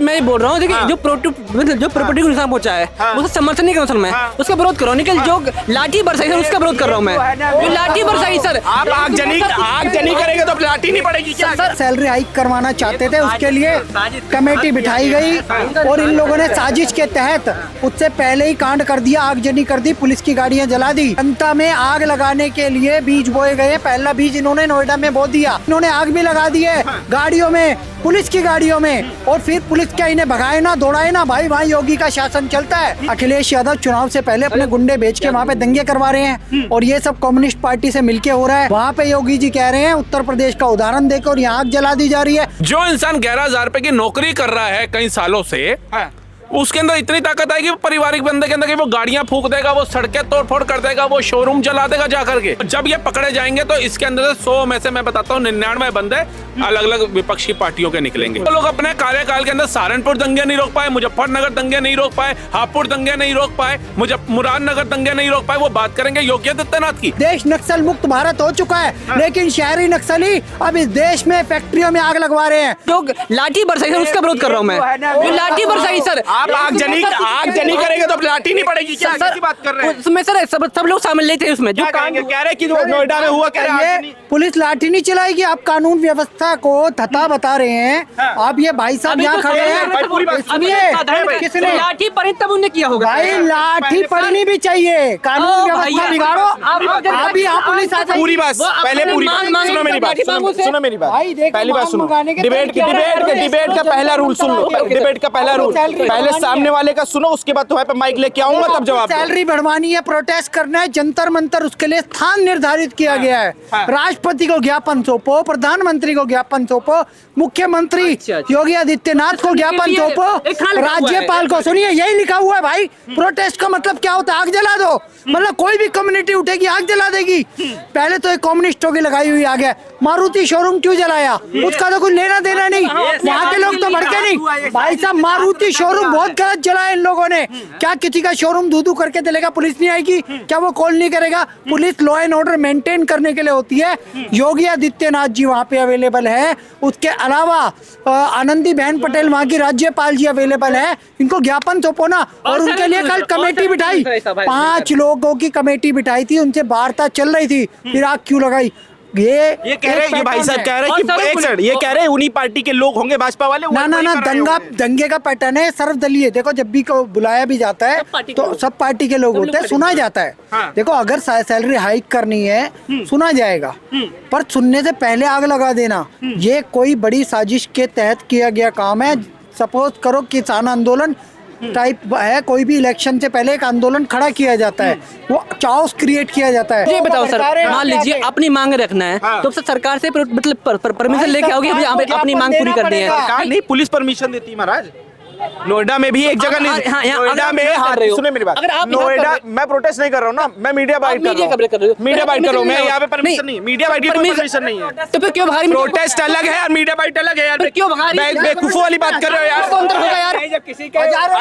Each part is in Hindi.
मैं बोल रहा हूँ देखिए जो प्रॉपर्टी को नुकसान पहुंचा है उसका समर्थन नहीं कर रहा मैं, उसका विरोध कर रहा हूँ। निकल जो लाठी बरसाई सर उसका विरोध कर रहा हूँ मैं, जो लाठी बरसाई सर। आप आगजनी करेंगे तो लाठी नहीं पड़ेगी क्या? सर सैलरी हाइक करवाना चाहते थे, उसके लिए कमेटी बिठाई गई और इन लोगों ने साजिश के तहत उससे पहले ही कांड कर दिया, आगजनी कर दी, पुलिस की गाड़ियां जला दी। जनता में आग लगाने के लिए बीज बोए गए। पहला बीज इन्होंने नोएडा में बो दिया, इन्होंने आग भी लगा दी है गाड़ियों में, पुलिस की गाड़ियों में, और फिर पुलिस क्या इन्हें भगाए ना दौड़ाए ना भाई, वहाँ योगी का शासन चलता है। अखिलेश यादव चुनाव से पहले अपने गुंडे बेच के वहाँ पे दंगे करवा रहे हैं और ये सब कम्युनिस्ट पार्टी से मिलके हो रहा है। वहाँ पे योगी जी कह रहे हैं उत्तर प्रदेश का उदाहरण देकर और यहाँ आग जला दी जा रही है। जो इंसान 11,000 रुपए की नौकरी कर रहा है कई सालों से, उसके अंदर इतनी ताकत आएगी पारिवारिक बंदे के अंदर कि वो गाड़ियां फूंक देगा, वो सड़कें तोड़-फोड़ कर देगा, वो शोरूम जला देगा जाकर के। जब ये पकड़े जाएंगे तो इसके अंदर से 100 में से मैं बताता हूँ 99 बंदे अलग अलग विपक्षी पार्टियों के निकलेंगे। तो लोग अपने कार्यकाल के अंदर सहारनपुर दंगे नहीं रोक पाए, मुजफ्फरनगर दंगे नहीं रोक पाए, हापुड़ दंगे नहीं रोक पाए, मुरादनगर दंगे नहीं रोक पाए, वो बात करेंगे योगी आदित्यनाथ की। देश नक्सल मुक्त भारत हो चुका है, लेकिन शहरी नक्सली अब इस देश में फैक्ट्रियों में आग लगवा रहे हैं। जो लाठी बरसाई सर उसका विरोध कर रहा हूँ मैं, जो लाठी बरसाई सर। आप आगजनी करेंगे तो लाठी नहीं पड़ेगी क्या? कैसी बात कर रहे हैं? उसमें सर सब लोग शामिल नहीं थे उसमें। जो कह रहे कि नोएडा में हुआ, कह रहे हैं पुलिस लाठी नहीं चलाएगी। आप कानून व्यवस्था को थता बता रहे हैं। आप ये भाई साहब यहाँ खड़े हैं, किसने लाठी पड़ी तब उन्हें किया होगा भाई? लाठी पड़नी भी चाहिए, कानून व्यवस्था बिगाड़ो। आप यहाँ पुलिस पूरी बात, पहले पूरी बात सुनो मेरी बात, सुनो मेरी बात, पहली बात सुनो। डिबेट का पहला रूल सुन लो, डिबेट का पहला रूल पहले सामने वाले का सुनो, उसके बाद तुम्हारे पे माइक लेके आऊंगा तब जवाब। सैलरी बढ़वानी है, प्रोटेस्ट करना है, जंतर मंतर उसके लिए स्थान निर्धारित किया गया है। राष्ट्रपति को ज्ञापन सौंपो, प्रधानमंत्री को ज्ञापन सौंपो, मुख्यमंत्री योगी आदित्यनाथ को ज्ञापन सौंपो, राज्यपाल को। सुनिए यही लिखा हुआ है भाई, प्रोटेस्ट का मतलब क्या होता है? आग जला दो, मतलब कोई भी कम्युनिटी उठेगी आग जला देगी। पहले तो एक कम्युनिस्टों की लगाई हुई आग है। मारुति शोरूम क्यों जलाया? उसका तो कुछ लेना देना नहीं, वहाँ के लोग तो भड़के नहीं भाई साहब। मारुति शोरूम बहुत गलत जलाया इन लोगों ने। क्या किसी का शोरूम धू करके चलेगा? पुलिस नहीं आएगी क्या? वो कॉल नहीं करेगा? Police law and order maintain करने के लिए होती है। योगी आदित्यनाथ जी वहाँ पे अवेलेबल है, उसके अलावा आनंदी बहन पटेल वहाँ की राज्यपाल जी अवेलेबल है। इनको ज्ञापन सौंपो ना। और उनके लिए कल कमेटी बिठाई, 5 लोगों की कमेटी बिठाई थी, उनसे वार्ता चल रही थी, फिर आग क्यों लगाई? ये कह रहे, ये भाई साहब कह रहे हैं कि एक सेकंड, ये कह रहे हैं उन्हीं पार्टी के लोग होंगे भाजपा वाले। ना दंगे का पैटर्न है सर्वदलीय। देखो जब भी को बुलाया भी जाता है तो सब पार्टी के लोग होते हैं, सुना जाता है। देखो अगर सैलरी हाइक करनी है सुना जाएगा, पर सुनने से पहले आग लगा देना ये कोई बड़ी साजिश के तहत किया गया काम है। सपोज करो किसान आंदोलन टाइप है, कोई भी इलेक्शन से पहले एक आंदोलन खड़ा किया जाता है, वो चाओस क्रिएट किया जाता है। ये बताओ सर, मान लीजिए अपनी मांग रखना है तो सरकार से मतलब परमिशन लेके आओगे अपनी मांग पूरी करनी है? नहीं, पुलिस परमिशन देती है महाराज। नोएडा में भी एक जगह नहीं, नोएडा में सुने मेरी बात, नोएडा मैं प्रोटेस्ट नहीं कर रहा हूँ ना, मैं मीडिया बाइट कर रहा हूँ, मीडिया बाइट कर रहा हूँ मैं। यहाँ पे परमिशन नहीं, मीडिया बाइट की परमिशन नहीं है। तो फिर क्यों भाई? प्रोटेस्ट अलग है और मीडिया बाइट अलग है यार। क्यों भाई बेवकूफों वाली बात कर रहे हो यार?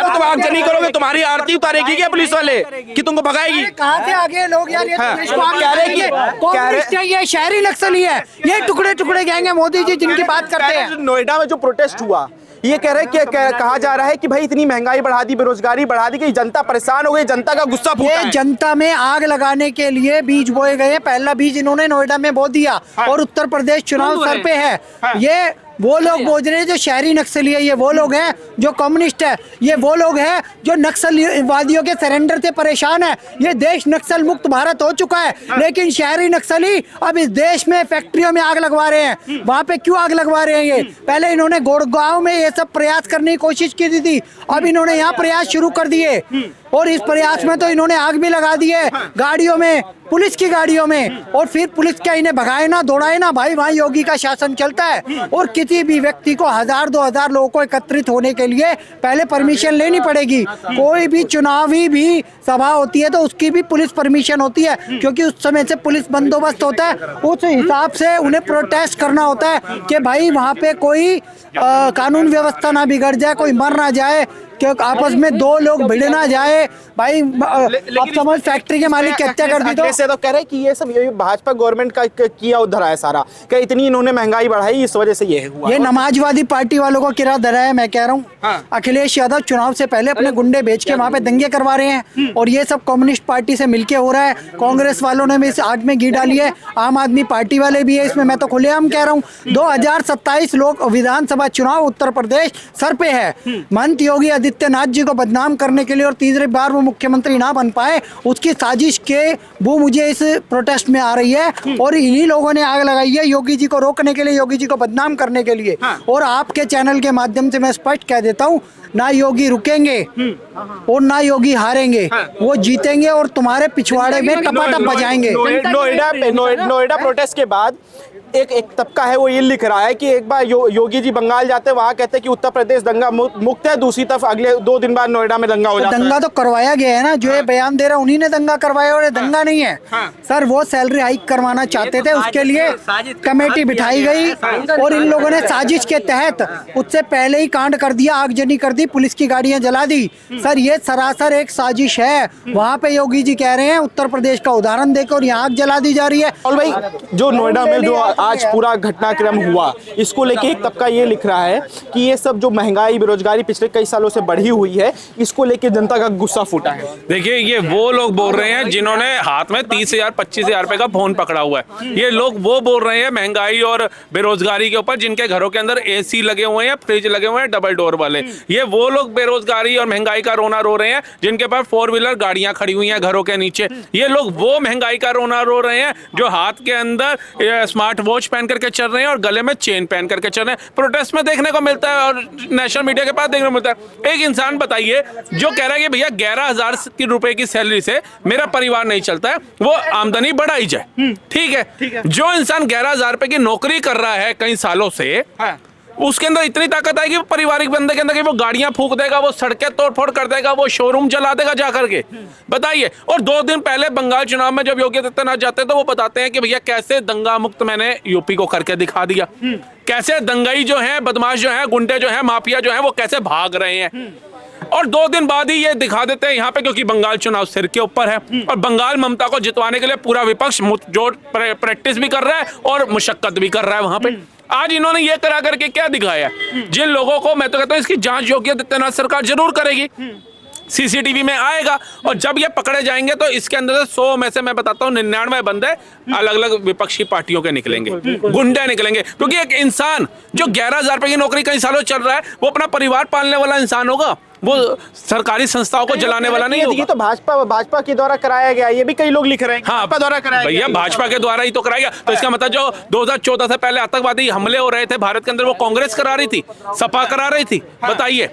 तुम आगजनी करोगे, तुम्हारी आरती उतारेगी क्या पुलिस वाले कि तुमको भगाएगी? कहाँ से आगे लोग यार? ये शहरी नक्सली है, ये टुकड़े टुकड़े गैंग है मोदी जी जिनकी बात करते हैं। नोएडा में जो प्रोटेस्ट हुआ, ये कह रहे हैं कि कहा जा रहा है कि भाई इतनी महंगाई बढ़ा दी, बेरोजगारी बढ़ा दी कि जनता परेशान हो गई, जनता का गुस्सा फूटा है। जनता में आग लगाने के लिए बीज बोए गए। पहला बीज इन्होंने नोएडा में बो दिया और उत्तर प्रदेश चुनाव सर पे है। ये वो लोग बोझ रहे हैं जो शहरी नक्सली है, ये वो लोग हैं जो कम्युनिस्ट है, ये वो लोग हैं जो नक्सलवादियों के सरेंडर से परेशान है। ये देश नक्सल मुक्त भारत हो चुका है, लेकिन शहरी नक्सली अब इस देश में फैक्ट्रियों में आग लगवा रहे हैं। वहाँ पे क्यों आग लगवा रहे हैं? ये पहले इन्होंने गुड़गांव में ये सब प्रयास करने की कोशिश की थी, अब इन्होंने यहाँ प्रयास शुरू कर दिए और इस प्रयास में तो इन्होंने आग भी लगा दी है गाड़ियों में, पुलिस की गाड़ियों में। और फिर पुलिस क्या इन्हें भगाए ना दौड़ाए ना भाई, वहाँ योगी का शासन चलता है। और किसी भी व्यक्ति को 1000-2000 लोगों को एकत्रित होने के लिए पहले परमिशन लेनी पड़ेगी। कोई भी चुनावी भी सभा होती है तो उसकी भी पुलिस परमिशन होती है, क्योंकि उस समय से पुलिस बंदोबस्त होता है। उस हिसाब से उन्हें प्रोटेस्ट करना होता है कि भाई वहाँ पे कोई कानून व्यवस्था ना बिगड़ जाए, कोई मर ना जाए, कि आपस में दो लोग भिड़ ना जाए भाई। आप समझ फैक्ट्री के मालिक की हत्या कर दी तो से तो कह रहे हैं कि ये सब ये भाजपा गवर्नमेंट का किया उधर है सारा, कि इतनी इन्होंने महंगाई बढ़ाई इस वजह से ये हुआ। ये नमाजवादी पार्टी वालों को किरा धरा है। मैं कह रहा हूँ अखिलेश यादव चुनाव से पहले अपने गुंडे बेच के वहाँ पे दंगे करवा रहे हैं और ये सब कम्युनिस्ट पार्टी से मिलके हो रहा है। कांग्रेस वालों ने भी इस आग में घी डाली है, आम आदमी पार्टी वाले भी है इसमें। मैं तो खुलेआम कह रहा हूँ 2027 लोक विधानसभा चुनाव उत्तर प्रदेश सर पे है। महंत योगी आदित्यनाथ जी को बदनाम करने के लिए और तीसरी बार वो मुख्यमंत्री ना बन पाए उसकी साजिश के वो मुझे इस प्रोटेस्ट में आ रही है और इन्हीं लोगों ने आग लगाई है योगी जी को रोकने के लिए, योगी जी को बदनाम करने के लिए। और आपके चैनल के माध्यम से मैं स्पष्ट कह देता हूँ ना योगी रुकेंगे और ना योगी हारेंगे, वो जीतेंगे और तुम्हारे पिछवाड़े में टपाटप बजाएंगे। नोएडा प्रोटेस्ट के बाद एक तबका है वो ये लिख रहा है कि एक बार योगी जी बंगाल जाते हैं, वहाँ कहते हैं कि उत्तर प्रदेश दंगा मुक्त है, दूसरी तरफ अगले 2 दिन बाद नोएडा में दंगा हो जाता है। दंगा तो करवाया गया है ना, जो ये बयान दे रहा है उन्हीं ने दंगा करवाया और ये दंगा नहीं है सर। वो सैलरी हाइक करवाना चाहते थे, उसके लिए कमेटी बिठाई गई और इन लोगों ने साजिश के तहत उससे पहले ही कांड कर दिया, आगजनी कर दी, पुलिस की गाड़ियां जला दी। सर ये सरासर एक साजिश है। वहाँ पे योगी जी कह रहे हैं उत्तर प्रदेश का उदाहरण देकर और यहाँ आग जला दी जा रही है। और भाई जो नोएडा में जो आज पूरा घटनाक्रम हुआ इसको लेके एक तबका ये लिख रहा है कि ये सब जो महंगाई बेरोजगारी पिछले कई सालों से बढ़ी हुई है इसको लेके जनता का गुस्सा फूटा है। देखिए ये वो लोग बोल रहे हैं जिन्होंने हाथ में 30,000 25,000 रुपए का फोन पकड़ा हुआ है। ये लोग वो बोल रहे हैं महंगाई और बेरोजगारी के ऊपर जिनके घरों के अंदर एसी लगे हुए हैं, फ्रिज लगे हुए हैं डबल डोर वाले। ये वो लोग बेरोजगारी और महंगाई का रोना रो रहे हैं जिनके पास 4 व्हीलर गाड़ियां खड़ी हुई हैं घरों के नीचे। ये लोग वो महंगाई का रोना रो रहे हैं जो हाथ के अंदर स्मार्ट वॉच पहन करके चल रहे हैं और गले में चेन पहन करके चल रहे हैं। प्रोटेस्ट में देखने को मिलता है और नेशनल मीडिया के पास देखने को मिलता है। एक इंसान बताइए जो कह रहा है कि भैया 11,000 रुपए की सैलरी से मेरा परिवार नहीं चलता है, वो आमदनी बढ़ाई जाए। ठीक है, जो इंसान 11,000 रुपए की नौकरी कर रहा है कई सालों से, उसके अंदर इतनी ताकत आएगी वो पारिवारिक बंदे के अंदर कि वो गाड़ियां फूंक देगा, वो सड़कें तोड़फोड़ कर देगा, वो शोरूम जला देगा जा करके। बताइए। और 2 दिन पहले बंगाल चुनाव में जब योगी आदित्यनाथ जाते हैं तो वो बताते हैं कि भैया कैसे दंगा मुक्त मैंने यूपी को करके दिखा दिया, कैसे दंगाई जो है, बदमाश जो है, गुंडे जो है, माफिया जो है वो कैसे भाग रहे हैं। और 2 दिन बाद ही ये दिखा देते हैं यहाँ पे, क्योंकि बंगाल चुनाव सिर के ऊपर है और बंगाल ममता को जितवाने के लिए पूरा विपक्ष जोर प्रैक्टिस भी कर रहा है और मुशक्कत भी कर रहा है वहां पे। आज इन्होंने ये करा करके क्या दिखाया? जिन लोगों को, मैं तो कहता हूँ इसकी जांच योगी आदित्यनाथ सरकार जरूर करेगी, सीसीटीवी में आएगा और जब ये पकड़े जाएंगे तो इसके अंदर से 100 में से मैं बताता हूँ 99 बंदे अलग अलग विपक्षी पार्टियों के निकलेंगे, गुंडे निकलेंगे। क्योंकि एक इंसान जो 11,000 रुपए की नौकरी कई सालों चल रहा है वो अपना परिवार पालने वाला इंसान होगा, वो सरकारी संस्थाओं को जलाने वाला नहीं होगा। ये तो भाजपा के द्वारा कराया गया, ये भी कई लोग लिख रहे हैं। हाँ, द्वारा कराया भैया भाजपा के द्वारा ही तो कराया गया। तो इसका मतलब जो 2014 से पहले आतंकवादी हमले हो रहे थे भारत के अंदर वो कांग्रेस करा रही थी, सपा करा रही थी। बताइए,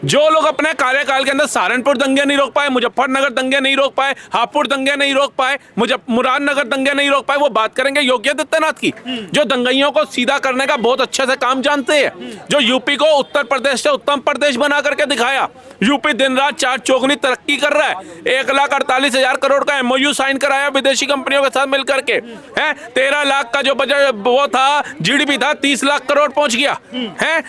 जो लोग अपने कार्यकाल के अंदर सहारनपुर दंगे नहीं रोक पाए, मुजफ्फरनगर दंगे नहीं रोक पाए, हापुड़ दंगे नहीं रोक पाए, मुरादनगर दंगे नहीं रोक पाए, वो बात करेंगे योगी आदित्यनाथ की, जो दंगाइयों को सीधा करने का बहुत अच्छे से काम जानते हैं, जो यूपी को उत्तर प्रदेश से उत्तम प्रदेश बना करके दिखाया। यूपी दिन रात 4 चौगुनी तरक्की कर रहा है। 1,48,000 करोड़ का MOU साइन कराया विदेशी कंपनियों के साथ मिलकर के, है 13 लाख का जो बजट वो था, GDP था 30 लाख करोड़ पहुंच गया है।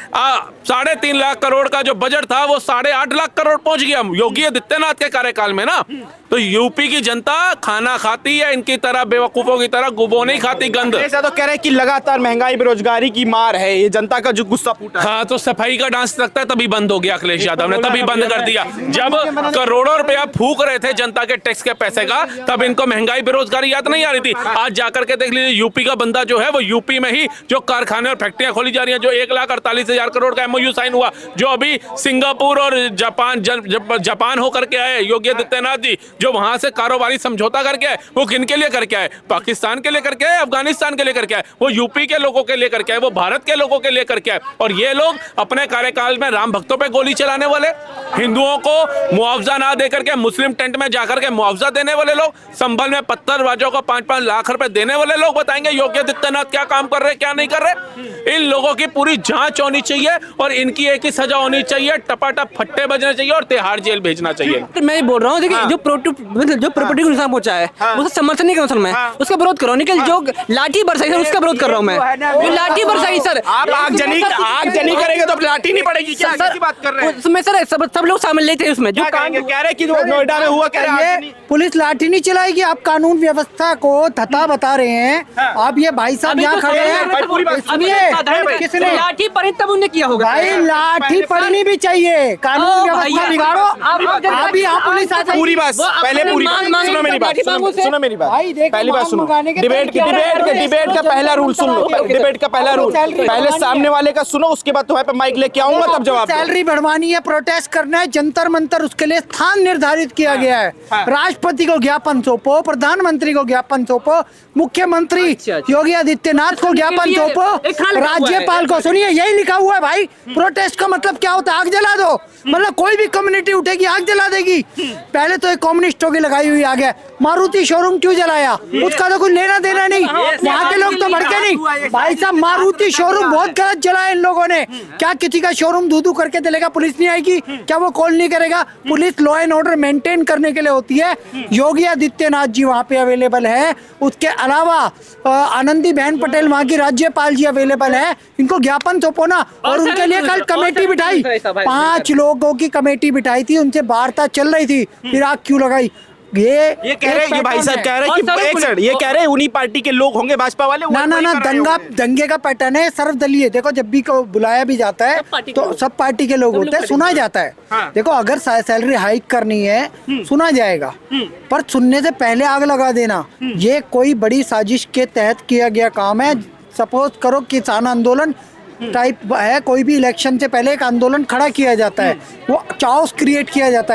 3.5 लाख करोड़ का जो बजट था वो 8.5 लाख करोड़ पहुंच गया योगी आदित्यनाथ के कार्यकाल में ना। तो यूपी की जनता खाना खाती है, इनकी तरह बेवकूफों की तरह गुबो नहीं खाती गंद। ऐसा तो कह रहे हैं कि लगातार महंगाई बेरोजगारी की मार है, ये जनता का जो गुस्सा फूटा। हाँ, तो सफाई का डांस लगता है तभी बंद हो गया अखिलेश यादव ने, तभी बंद कर दिया। जब करोड़ों रुपया फूक रहे थे जनता के टैक्स के पैसे का, तब इनको महंगाई बेरोजगारी याद नहीं आ रही थी। आज जाकर के देख लीजिए यूपी का बंदा जो है वो यूपी में ही जो कारखाने और फैक्ट्रियां खोली जा रही हैं, जो 1,48,000 करोड़ का MOU साइन हुआ, जो अभी सिंगापुर और जापान होकर के आए योगी आदित्यनाथ जी, जो वहां से कारोबारी समझौता करके आए, वो किन के लिए करके आए? पाकिस्तान के लिए करके आए, अफगानिस्तान के लिए करके आए, वो यूपी के लोगों के लिए करके आए, वो भारत के लोगों के लिए करके आए। और ये लोग अपने कार्यकाल में राम भक्तों पे गोली चलाने वाले, हिंदुओं को मुआवजा ना देकर के मुस्लिम टेंट में जाकर के मुआवजा देने वाले लोग, संभल में पत्थरबाजों को 5-5 लाख रुपए देने वाले लोग बताएंगे योगी आदित्यनाथ क्या काम कर रहे क्या नहीं कर रहे। इन लोगों की पूरी जांच होनी चाहिए और इनकी एक ही सजा होनी चाहिए, टपाटप फट्टे बजने चाहिए और तिहाड़ जेल भेजना चाहिए। मैं बोल रहा हूँ देखिए, जो मतलब जो प्रॉपर्टी को नुकसान पहुंचा है उसका समर्थन नहीं करता सर मैं, उसका विरोध कर रहा हूँ। निकल जो लाठी बरसाई सर उसका विरोध कर रहा हूँ मैं, जो लाठी बरसाई सर। आप आगजनी करेंगे तो लाठी नहीं पड़ेगी क्या? कैसी बात कर रहे हैं? उसमें सर सब लोग शामिल लेते हैं उसमें। जो क्या कहेंगे? कह रहे कि जो नोएडा में हुआ, कह रहे हैं ये पुलिस लाठी नहीं चलाएगी। आप कानून व्यवस्था को थता बता रहे हैं। आप ये भाई साहब यहाँ खड़े हैं, सुनिए, किसने लाठी पड़ी तब उन्हें किया होगा भाई? लाठी पड़नी भी चाहिए, कानून व्यवस्था बिगाड़ो। अभी यहाँ पुलिस आ जाएगी। पूरी बात पहले पूरी सुनो मेरी बात, सुनो मेरी बात, पहली बात सुनो। डिबेट का पहला रूल सुन लो। डिबेट का पहला रूल, पहले सामने वाले का सुनो, उसके बाद तुम्हारे पे माइक लेके आऊंगा तब जवाब। सैलरी बढ़वानी है, प्रोटेस्ट करना है, जंतर मंतर, उसके लिए स्थान निर्धारित किया गया है। राष्ट्रपति को ज्ञापन सौंपो, प्रधानमंत्री को ज्ञापन सौंपो, मुख्यमंत्री योगी आदित्यनाथ को ज्ञापन सौंपो, राज्यपाल को। सुनिए, यही लिखा हुआ है भाई। प्रोटेस्ट का मतलब क्या होता है? आग जला दो। मतलब कोई भी कम्युनिटी उठेगी आग जला देगी। पहले तो एक कम्युनिस्टों की लगाई हुई आग है। मारुति शोरूम क्यों जलाया? उसका तो कुछ लेना देना नहीं, वहाँ के लोग तो भड़के नहीं। भाई साहब, मारुति शोरूम बहुत गलत जलाया इन लोगों ने। क्या किसी का शोरूम धू करके चलेगा? पुलिस नहीं आएगी क्या? वो कॉल नहीं करेगा? Police law and order maintain करने के लिए होती है। योगी आदित्यनाथ जी वहाँ पे अवेलेबल है। उसके अलावा आनंदी बेन पटेल वहाँ की राज्यपाल जी अवेलेबल है। इनको ज्ञापन सौंपो ना। और उनके लिए कल कमेटी बिठाई, 5 लोगों की कमेटी बिठाई थी, उनसे वार्ता चल रही थी, फिर आग क्यों लगाई? ये कह रहे हैं, ये भाई साहब कह रहे हैं कि एक सेकंड, ये कह रहे हैं उन्हीं पार्टी के लोग होंगे भाजपा वाले। ना दंगे का पैटर्न है सर्वदलीय। देखो, जब भी को बुलाया भी जाता है तो सब पार्टी के लोग होते हैं, सुना जाता है। देखो, अगर सैलरी हाइक करनी है सुना जाएगा, पर सुनने से पहले आग लगा देना ये कोई बड़ी साजिश के तहत किया गया काम है। सपोज करो किसान आंदोलन टाइप है, कोई भी इलेक्शन से पहले एक आंदोलन खड़ा किया जाता है, वो चाओस क्रिएट किया जाता है।